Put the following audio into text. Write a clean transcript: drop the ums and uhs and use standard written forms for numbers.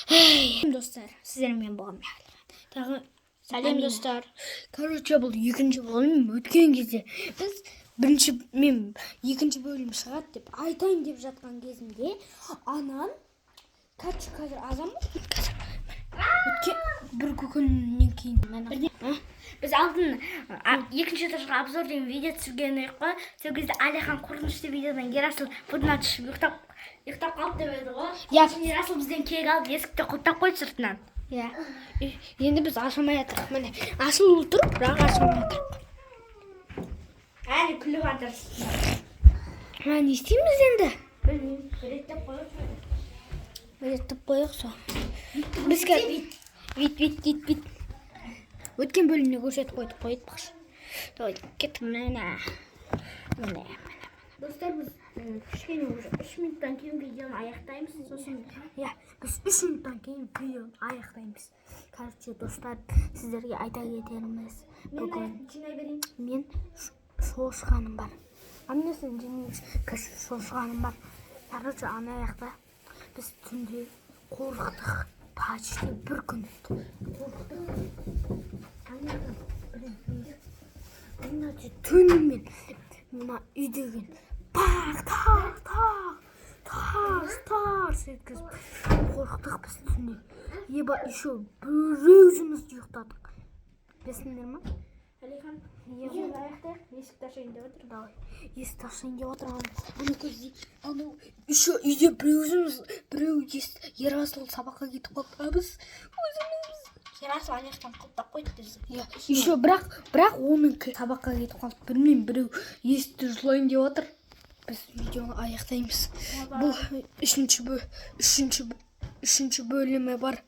Достар, сіздермен болған тағы Сәлем достар. Короче, бұл екінші бөлім өткен кезде біз екінші бөлім шығады деп айтайын деп жатқан кезімде анан қазір азан өткен бір күннен кейін Біз алдын екінші этажға обзор деген видео түсірген едік қой. Сол кезде Алихан қорқынышты видеодан Ерасыл бұдына түсіп ұйықтап қалды деп еді ғой. Ерасыл бізден кек алып есікті құлттап қойды сыртынан. Иә. Енді біз ашылмай жатырмық. Міне, ашылып тұр, бірақ ашылмай жатырмық. Әлі күліп жатырсыз. Не істейміз енді? Білмеймін, Реттеп қойық сол. Бізге вит. Өткен бөлімде көрсетіп қойдық бақшы. Кеттік міне. Достар, біз кішкене уже 3 минуттан кейін видеоны аяқтаймыз. Сосын Біз 3 минуттан кейін видеоны аяқтаймыз. Короче, достар, сіздерге айта кетеріміз. мен жинай берейін. Мен шошқаным бар. Аннесін жинайыз, шошқаным бар. Короче, ана аяқта біз түнде қорықтық. Почти бір күн өтті. Қорықтық. Түнімен мына үйдеген тарс еткізіп қорықтық біз түнде. Еба еще біреу жұмыс ұйықтадық. Бесіңдер ма? Алихан, видеоны аяқтайық. Есікті ашайын деп отыр. Давай. Есікті ашайын деп отыр. Ана көзде, анау еще үйде біреу Ерасыл сабаққа кетіп қалды. Біз өзіміз Ерасыл аяқтан құлттап қойды бізді. Еще бірақ оның сабаққа кетіп қалды. Білмеймін, біреу есікті жылайын деп отыр. Біз видеоны аяқтаймыз. Бұл үшінші бөлімі бар.